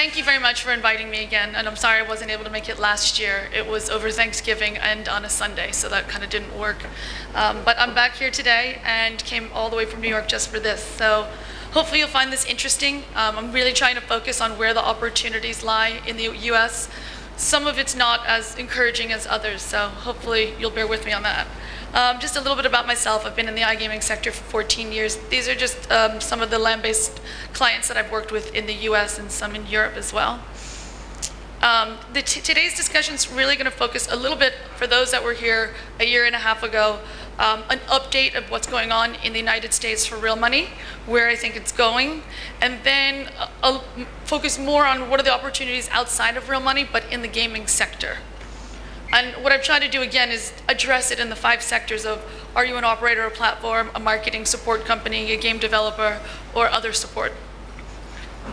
thank you very much for inviting me again, and I'm sorry I wasn't able to make it last year. It was over Thanksgiving and on a Sunday, so that kind of didn't work. But I'm back here today and came all the way from New York just for this. So hopefully you'll find this interesting. I'm really trying to focus on where the opportunities lie in the US. Some of it's not as encouraging as others, so hopefully you'll bear with me on that. Just a little bit about myself. I've been in the iGaming sector for 14 years. These are just some of the land-based clients that I've worked with in the US and some in Europe as well. Today's discussion is really going to focus a little bit, for those that were here a year and a half ago, an update of what's going on in the United States for real money, where I think it's going, and then I'll focus more on what are the opportunities outside of real money, but in the gaming sector. And what I've tried to do again is address it in the 5 sectors of, are you an operator, a platform, a marketing support company, a game developer, or other support.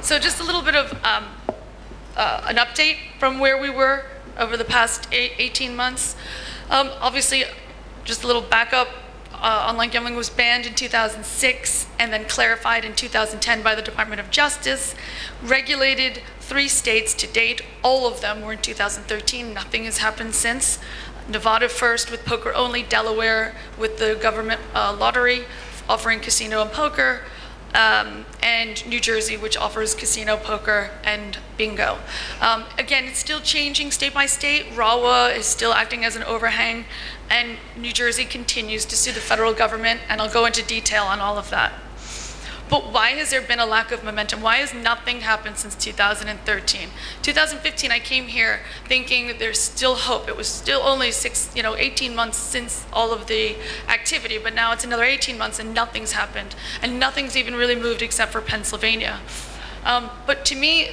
So just a little bit of an update from where we were over the past 18 months. Obviously, just a little backup, online gambling was banned in 2006 and then clarified in 2010 by the Department of Justice, regulated 3 states to date. All of them were in 2013. Nothing has happened since. Nevada first with poker only, Delaware with the government lottery offering casino and poker, and New Jersey, which offers casino, poker, and bingo. Again, it's still changing state by state. RAWA is still acting as an overhang, and New Jersey continues to sue the federal government, and I'll go into detail on all of that. But why has there been a lack of momentum? Why has nothing happened since 2013? 2015, I came here thinking there's still hope. It was still only 18 months since all of the activity, but now it's another 18 months and nothing's happened. And nothing's even really moved except for Pennsylvania. But to me,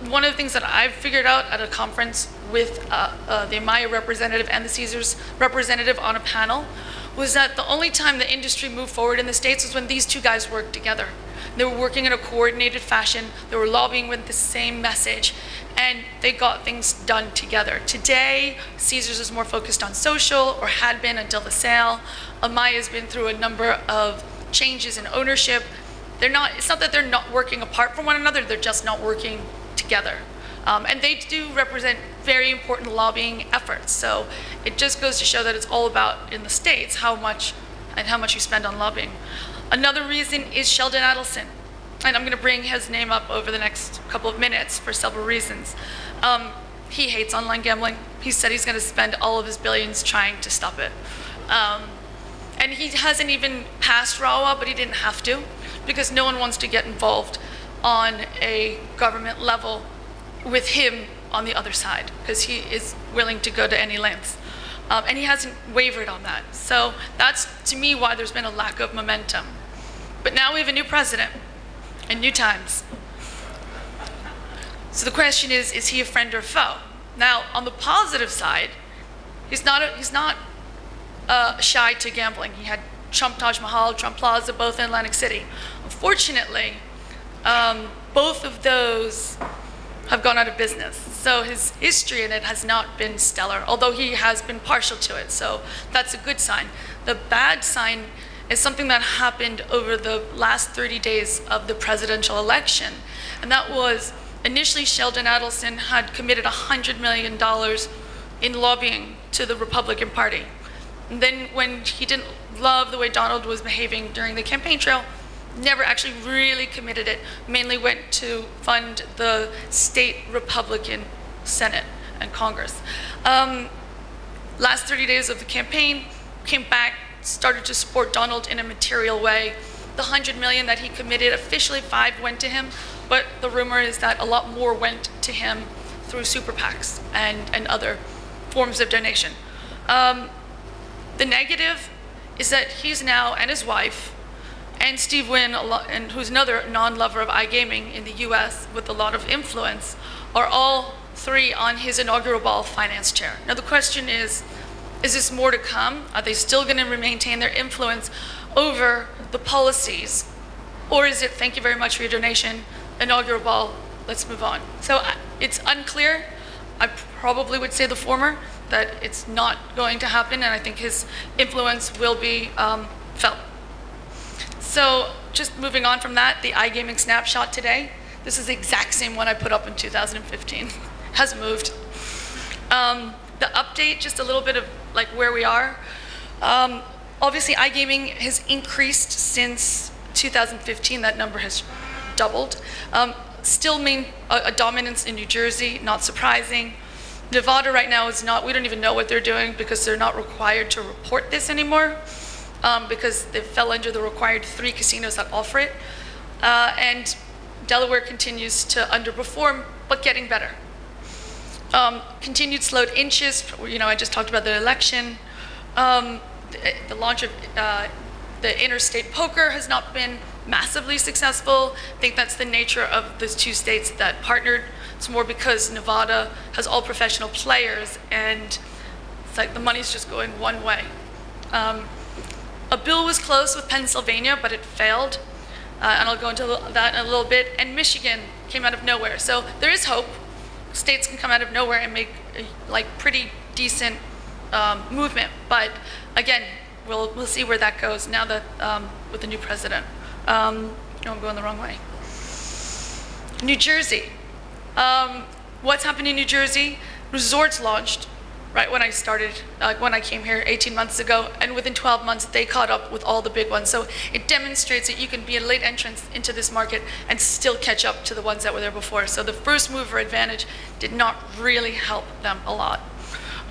one of the things that I've figured out at a conference with the Amaya representative and the Caesars representative on a panel was that the only time the industry moved forward in the States was when these 2 guys worked together. They were working in a coordinated fashion, they were lobbying with the same message, and they got things done together. Today, Caesars is more focused on social, or had been until the sale. Amaya has been through a number of changes in ownership. It's not that they're not working apart from one another, they're just not working together. And they do represent very important lobbying efforts. So it just goes to show that it's all about, in the States, how much you spend on lobbying. Another reason is Sheldon Adelson. And I'm going to bring his name up over the next couple of minutes for several reasons. He hates online gambling. He said he's going to spend all of his billions trying to stop it. And he hasn't even passed RAWA, but he didn't have to, because no one wants to get involved on a government level with him on the other side, because he is willing to go to any lengths. And he hasn't wavered on that. So that's, to me, why there's been a lack of momentum. But now we have a new president and new times. So the question is he a friend or foe? Now, on the positive side, he's not shy to gambling. He had Trump Taj Mahal, Trump Plaza, both in Atlantic City. Unfortunately, both of those have gone out of business. So his history in it has not been stellar, although he has been partial to it. So that's a good sign. The bad sign is something that happened over the last 30 days of the presidential election. And that was, initially Sheldon Adelson had committed $100 million in lobbying to the Republican Party. And then when he didn't love the way Donald was behaving during the campaign trail, never actually really committed it, mainly went to fund the state Republican Senate and Congress. Last 30 days of the campaign, came back, started to support Donald in a material way. The $100 million that he committed, officially 5 went to him, but the rumor is that a lot more went to him through super PACs and other forms of donation. The negative is that he's now, and his wife, and Steve Wynn, and who's another non-lover of iGaming in the US with a lot of influence, are all 3 on his inaugural ball finance chair. Now the question is this more to come? Are they still going to maintain their influence over the policies? Or is it, thank you very much for your donation, inaugural ball, let's move on? So it's unclear. I probably would say the former, that it's not going to happen, and I think his influence will be felt. So just moving on from that, the iGaming Snapshot today. This is the exact same one I put up in 2015. Has moved. The update, just a little bit of like where we are. Obviously, iGaming has increased since 2015. That number has doubled. Still a dominance in New Jersey, not surprising. Nevada right now is not, we don't even know what they're doing because they're not required to report this anymore because they fell under the required 3 casinos that offer it. And Delaware continues to underperform, but getting better. Continued slowed inches, I just talked about the election. The launch of the interstate poker has not been massively successful. I think that's the nature of those 2 states that partnered. It's more because Nevada has all professional players and it's like the money's just going one way. A bill was close with Pennsylvania, but it failed. And I'll go into that in a little bit. And Michigan came out of nowhere. So there is hope. States can come out of nowhere and make like pretty decent movement. But again, we'll see where that goes now that with the new president. I'm going the wrong way. New Jersey. What's happened in New Jersey? Resorts launched right when I started, when I came here 18 months ago, and within 12 months they caught up with all the big ones. So it demonstrates that you can be a late entrant into this market and still catch up to the ones that were there before. So the first mover advantage did not really help them a lot.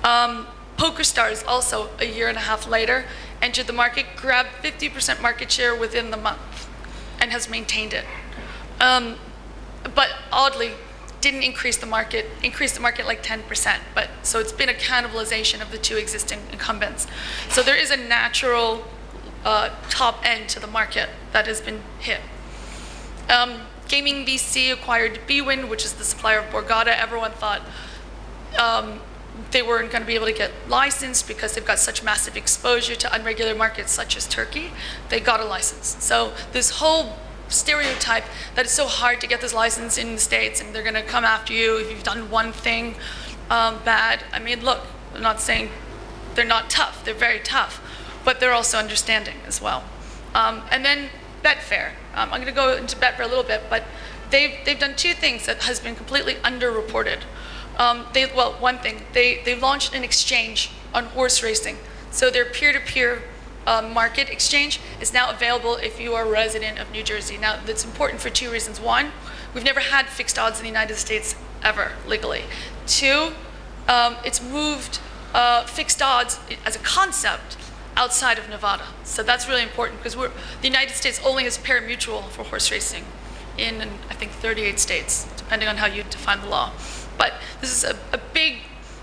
PokerStars also a year and a half later entered the market, grabbed 50% market share within the month and has maintained it. But oddly, didn't increase the market like 10%, but so it's been a cannibalization of the 2 existing incumbents. So there is a natural top end to the market that has been hit. Gaming VC acquired bwin, which is the supplier of Borgata. Everyone thought they weren't going to be able to get licensed because they've got such massive exposure to unregulated markets such as Turkey. They got a license. So this whole stereotype that it's so hard to get this license in the States and they're going to come after you if you've done one thing bad. I mean, look, I'm not saying they're not tough. They're very tough, but they're also understanding as well. And then Betfair. I'm going to go into Betfair a little bit, but they've done 2 things that has been completely underreported. One thing, they launched an exchange on horse racing. So their peer-to-peer market exchange is now available if you are a resident of New Jersey. Now, that's important for 2 reasons. 1, we've never had fixed odds in the United States ever, legally. 2, it's moved fixed odds as a concept outside of Nevada. So that's really important because the United States only has pari-mutuel for horse racing in, I think, 38 states, depending on how you define the law. But this is a big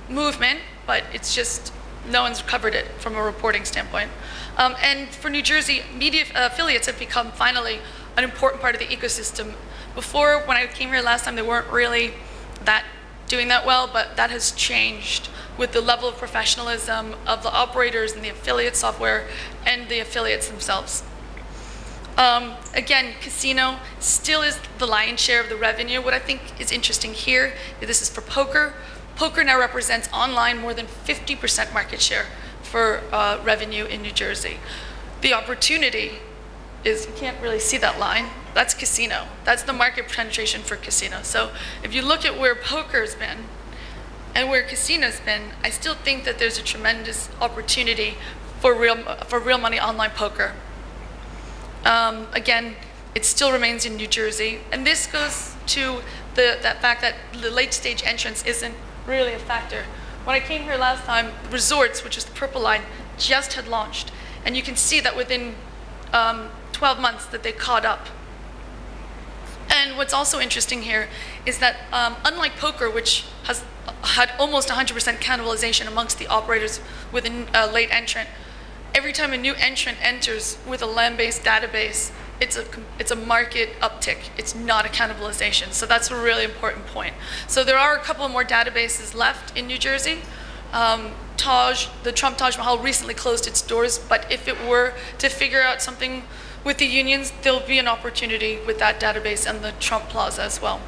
movement, but it's just no one's covered it from a reporting standpoint. And for New Jersey, media affiliates have become finally an important part of the ecosystem. Before, when I came here last time, they weren't really doing that well, but that has changed with the level of professionalism of the operators and the affiliate software and the affiliates themselves. Again, casino still is the lion's share of the revenue. What I think is interesting here, this is for poker. Poker now represents online more than 50% market share for revenue in New Jersey. The opportunity is, you can't really see that line, that's casino. That's the market penetration for casino. So if you look at where poker's been and where casino's been, I still think that there's a tremendous opportunity for real money online poker. Again, it still remains in New Jersey, and this goes to that fact that the late stage entrance isn't really a factor. When I came here last time, Resorts, which is the purple line, just had launched, and you can see that within 12 months that they caught up. And what's also interesting here is that unlike poker, which has had almost 100% cannibalization amongst the operators with a late entrant, every time a new entrant enters with a land-based database, it's a market uptick. It's not a cannibalization. So that's a really important point. So there are a couple of more databases left in New Jersey. The Trump Taj Mahal recently closed its doors, but if it were to figure out something with the unions, there'll be an opportunity with that database and the Trump Plaza as well.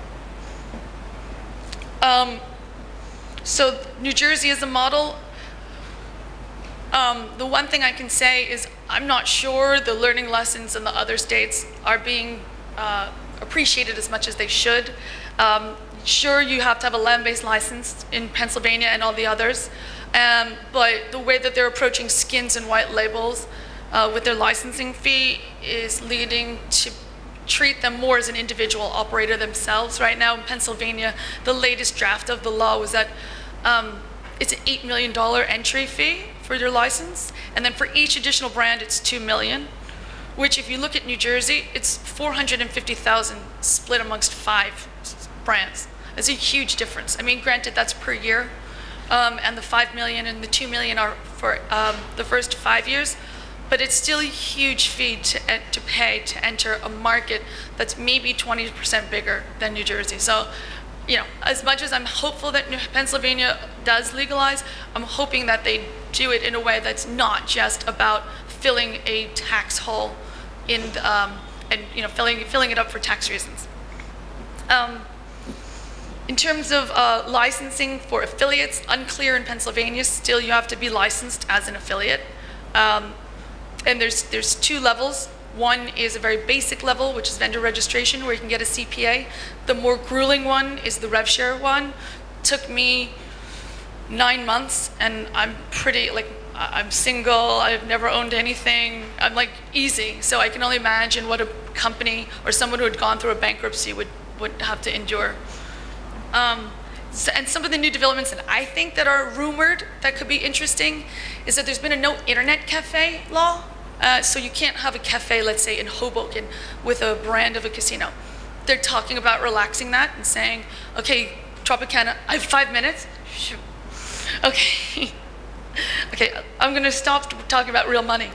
So New Jersey is a model. The one thing I can say is I'm not sure the learning lessons in the other states are appreciated as much as they should. Sure, you have to have a land-based license in Pennsylvania and all the others, but the way that they're approaching skins and white labels with their licensing fee is leading to treat them more as an individual operator themselves. Right now in Pennsylvania, the latest draft of the law was that it's an $8 million entry fee for your license, and then for each additional brand, it's $2 million. Which, if you look at New Jersey, it's $450,000 split amongst 5 brands. It's a huge difference. I mean, granted, that's per year, and the $5 million and the $2 million are for the first 5 years, but it's still a huge fee to pay to enter a market that's maybe 20% bigger than New Jersey. So, you know, as much as I'm hopeful that Pennsylvania does legalize, I'm hoping that they do it in a way that's not just about filling a tax hole in and, you know, filling it up for tax reasons. In terms of licensing for affiliates, unclear in Pennsylvania. Still, you have to be licensed as an affiliate, and there's 2 levels. One is a very basic level, which is vendor registration, where you can get a CPA. The more grueling one is the rev share one. Took me 9 months, and I'm pretty, like, I'm single, I've never owned anything, I'm like easy. So I can only imagine what a company or someone who had gone through a bankruptcy would have to endure. And some of the new developments that I think that are rumored that could be interesting is that there's been a no internet cafe law. So you can't have a cafe, let's say in Hoboken, with a brand of a casino. They're talking about relaxing that and saying, okay, Tropicana, I have 5 minutes. Shoot. Okay. Okay, I'm going to stop talking about real money.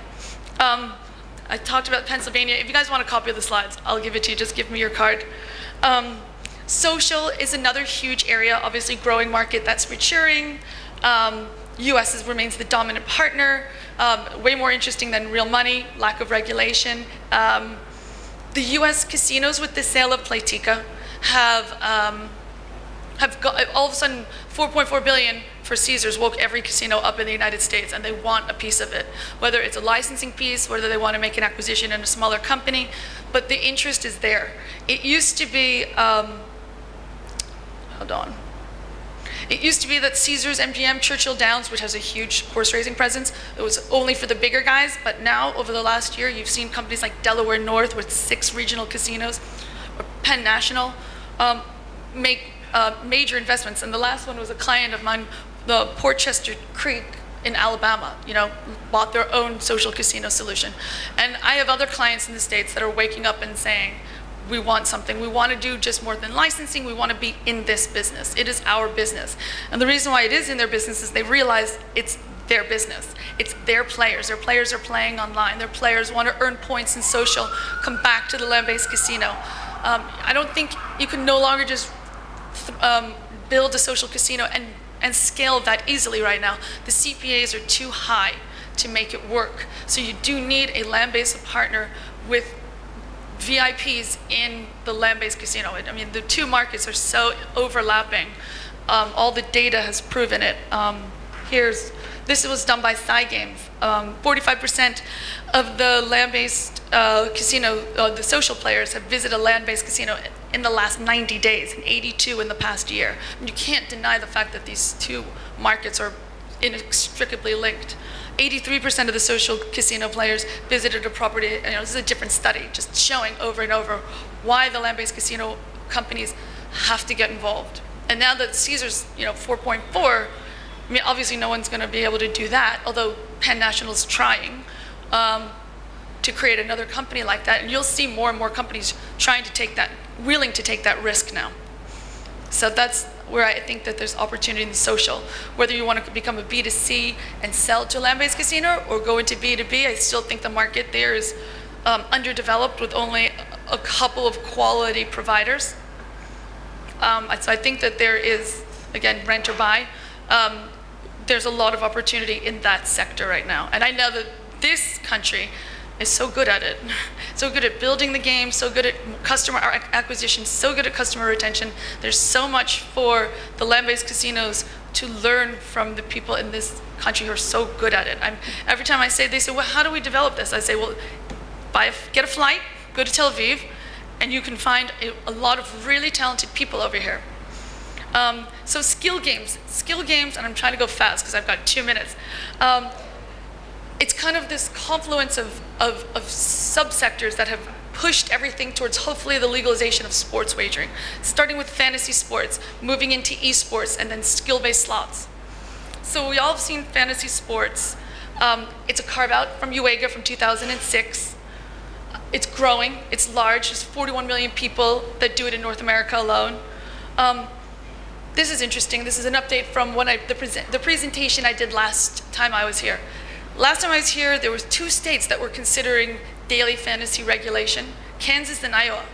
I talked about Pennsylvania. If you guys want a copy of the slides, I'll give it to you. Just give me your card. Social is another huge area, obviously growing market that's maturing. US remains the dominant partner, way more interesting than real money, lack of regulation. The US casinos with the sale of Playtika have got, all of a sudden, $4.4 billion for Caesars woke every casino up in the United States, and they want a piece of it. Whether it's a licensing piece, whether they want to make an acquisition in a smaller company, but the interest is there. It used to be, hold on. It used to be that Caesars, MGM, Churchill Downs, which has a huge horse racing presence, it was only for the bigger guys, but now, over the last year, you've seen companies like Delaware North with 6 regional casinos, or Penn National, make major investments. And the last one was a client of mine, the Portchester Creek in Alabama, you know, bought their own social casino solution. And I have other clients in the States that are waking up and saying, we want something. We want to do just more than licensing. We want to be in this business. It is our business. And the reason why it is in their business is they realize it's their business. It's their players. Their players are playing online. Their players want to earn points in social, come back to the land-based casino. I don't think you can no longer just build a social casino and scale that easily right now. The CPAs are too high to make it work. So you do need a land-based partner with VIPs in the land-based casino. I mean, the 2 markets are so overlapping. All the data has proven it. This was done by Games. 45% of the land-based casino, the social players have visited a land-based casino in the last 90 days, and 82 in the past year. And you can't deny the fact that these 2 markets are inextricably linked. 83% of the social casino players visited a property, you know, this is a different study, just showing over and over why the land-based casino companies have to get involved. And now that Caesars, you know, 4.4, I mean, obviously no one's going to be able to do that, although Penn National's trying to create another company like that. And you'll see more and more companies trying to take that, willing to take that risk now. So that's where I think that there's opportunity in the social. Whether you want to become a B2C and sell to a land-based casino or go into B2B, I still think the market there is underdeveloped with only a couple of quality providers. So I think that there is, again, rent or buy. There's a lot of opportunity in that sector right now. And I know that this country is so good at it. So good at building the game, so good at customer acquisition, so good at customer retention. There's so much for the land-based casinos to learn from the people in this country who are so good at it. Every time I say, they say, well, how do we develop this? I say, well, get a flight, go to Tel Aviv, and you can find a lot of really talented people over here. So skill games, and I'm trying to go fast because I've got 2 minutes. It's kind of this confluence of subsectors that have pushed everything towards hopefully the legalization of sports wagering, starting with fantasy sports, moving into eSports, and then skill-based slots. So we all have seen fantasy sports. It's a carve-out from UEFA from 2006. It's growing, it's large, there's 41 million people that do it in North America alone. This is interesting. This is an update from the presentation I did last time I was here. Last time I was here, there was 2 states that were considering daily fantasy regulation, Kansas and Iowa.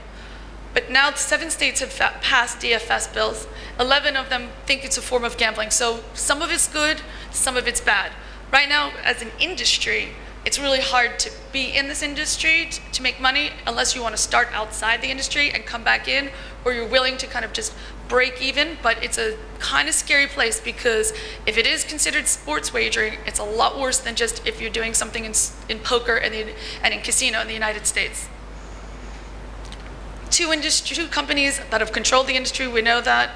But now 7 states have passed DFS bills. 11 of them think it's a form of gambling. So some of it's good, some of it's bad. Right now, as an industry, it's really hard to be in this industry to make money unless you want to start outside the industry and come back in, or you're willing to kind of just break even. But it's a kind of scary place, because if it is considered sports wagering, it's a lot worse than just if you're doing something in poker and in casino in the United States. Two companies that have controlled the industry, we know that.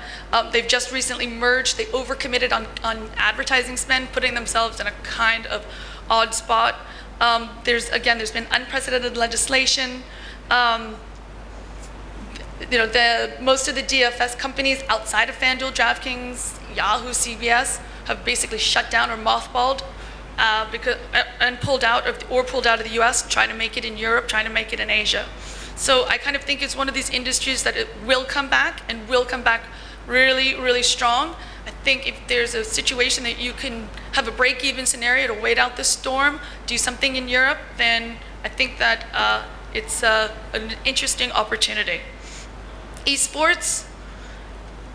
They've just recently merged. They overcommitted on advertising spend, putting themselves in a kind of odd spot. There's been unprecedented legislation. Most of the DFS companies outside of FanDuel, DraftKings, Yahoo, CBS have basically shut down or mothballed pulled out of the US, trying to make it in Europe, trying to make it in Asia. So I kind of think it's one of these industries that it will come back, and will come back really, really strong. I think if there's a situation that you can have a break-even scenario to wait out the storm, do something in Europe, then I think that it's an interesting opportunity. eSports,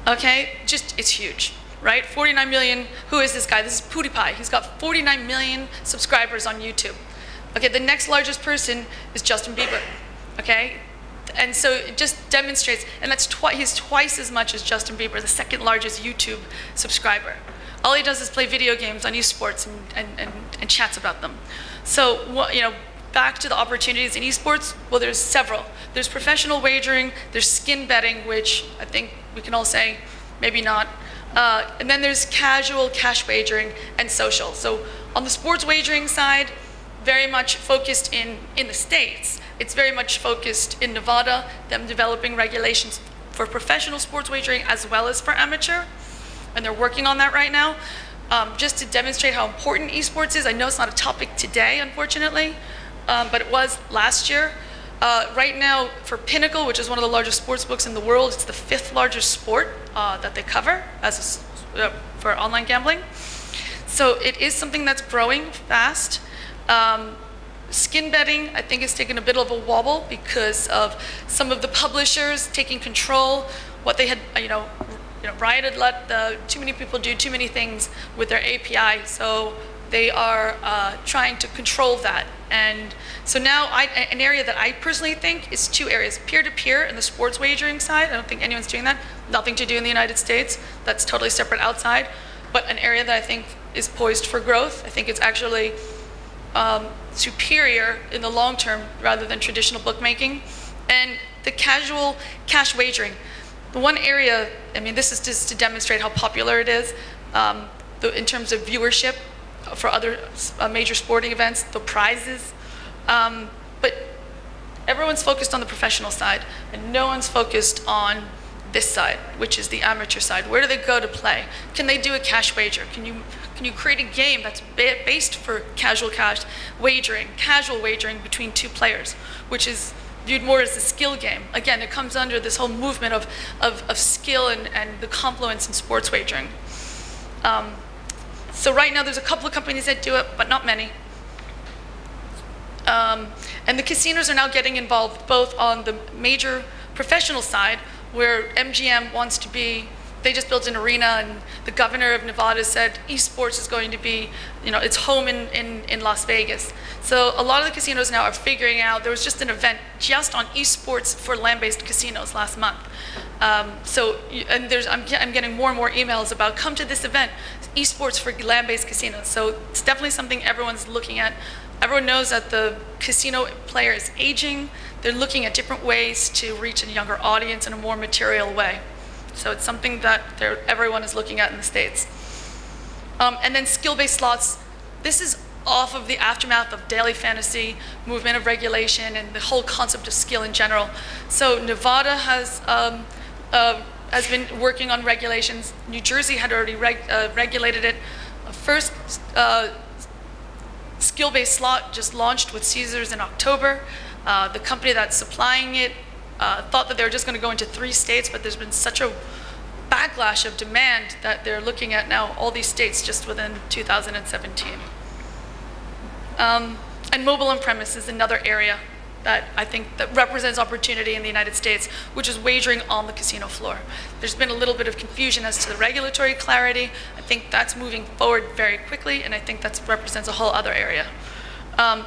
okay, it's huge, right? 49 million, who is this guy? This is PewDiePie. He's got 49 million subscribers on YouTube. Okay, the next largest person is Justin Bieber, okay? And so it just demonstrates, and he's twice as much as Justin Bieber, the second largest YouTube subscriber. All he does is play video games on eSports and chats about them. So, back to the opportunities in eSports, well, there's several. There's professional wagering, there's skin betting, which I think we can all say, maybe not. And then there's casual cash wagering and social. So on the sports wagering side, very much focused in the States. It's very much focused in Nevada, them developing regulations for professional sports wagering as well as for amateur. And they're working on that right now. Just to demonstrate how important eSports is. I know it's not a topic today, unfortunately, but it was last year. Right now, for Pinnacle, which is one of the largest sports books in the world, it's the 5th largest sport that they cover for online gambling. So it is something that's growing fast. Skin betting, I think, has taken a bit of a wobble because of some of the publishers taking control. What they had, Riot had let too many people do too many things with their API, so they are trying to control that. And so now an area that I personally think is 2 areas. Peer-to-peer in the sports wagering side, I don't think anyone's doing that. Nothing to do in the United States. That's totally separate outside. But an area that I think is poised for growth. I think it's actually superior in the long term rather than traditional bookmaking. And the casual cash wagering. The one area, this is just to demonstrate how popular it is in terms of viewership for other major sporting events, the prizes. But everyone's focused on the professional side, and no one's focused on this side, which is the amateur side. Where do they go to play? Can they do a cash wager? Can you create a game that's based for casual wagering between 2 players, which is viewed more as a skill game? Again, it comes under this whole movement of skill and the confluence in sports wagering. So right now there's a couple of companies that do it, but not many. And the casinos are now getting involved both on the major professional side, where MGM wants to be, they just built an arena, and the governor of Nevada said eSports is going to be, its home in Las Vegas. So a lot of the casinos now are figuring out, there was just an event just on eSports for land-based casinos last month. I'm getting more and more emails about, come to this event, eSports for land-based casinos. So it's definitely something everyone's looking at. Everyone knows that the casino player is aging. they're looking at different ways to reach a younger audience in a more material way. So it's something that everyone is looking at in the States. And then skill-based slots. This is off of the aftermath of daily fantasy, movement of regulation, and the whole concept of skill in general. So Nevada has been working on regulations. New Jersey had already regulated it. First skill-based slot just launched with Caesars in October. The company that's supplying it thought that they were just going to go into 3 states, but there's been such a backlash of demand that they're looking at now all these states just within 2017. And mobile on-premise is another area that I think that represents opportunity in the United States, which is wagering on the casino floor. There's been a little bit of confusion as to the regulatory clarity. I think that's moving forward very quickly, and I think that represents a whole other area,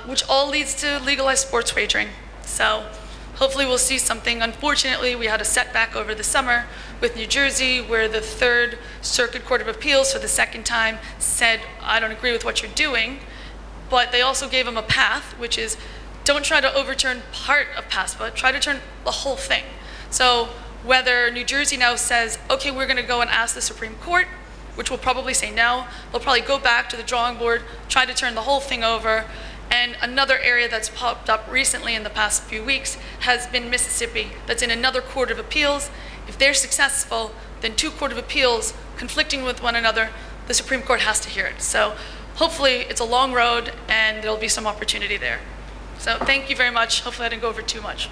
which all leads to legalized sports wagering. So hopefully we'll see something. Unfortunately, we had a setback over the summer with New Jersey, where the Third Circuit Court of Appeals for the second time said, I don't agree with what you're doing. But they also gave them a path, which is don't try to overturn part of PASPA, try to turn the whole thing. So whether New Jersey now says, okay, we're going to go and ask the Supreme Court, which will probably say no, they'll probably go back to the drawing board, try to turn the whole thing over. And another area that's popped up recently in the past few weeks has been Mississippi, that's in another court of appeals. If they're successful, then 2 court of appeals conflicting with one another, the Supreme Court has to hear it. So hopefully it's a long road and there'll be some opportunity there. So thank you very much. Hopefully I didn't go over too much.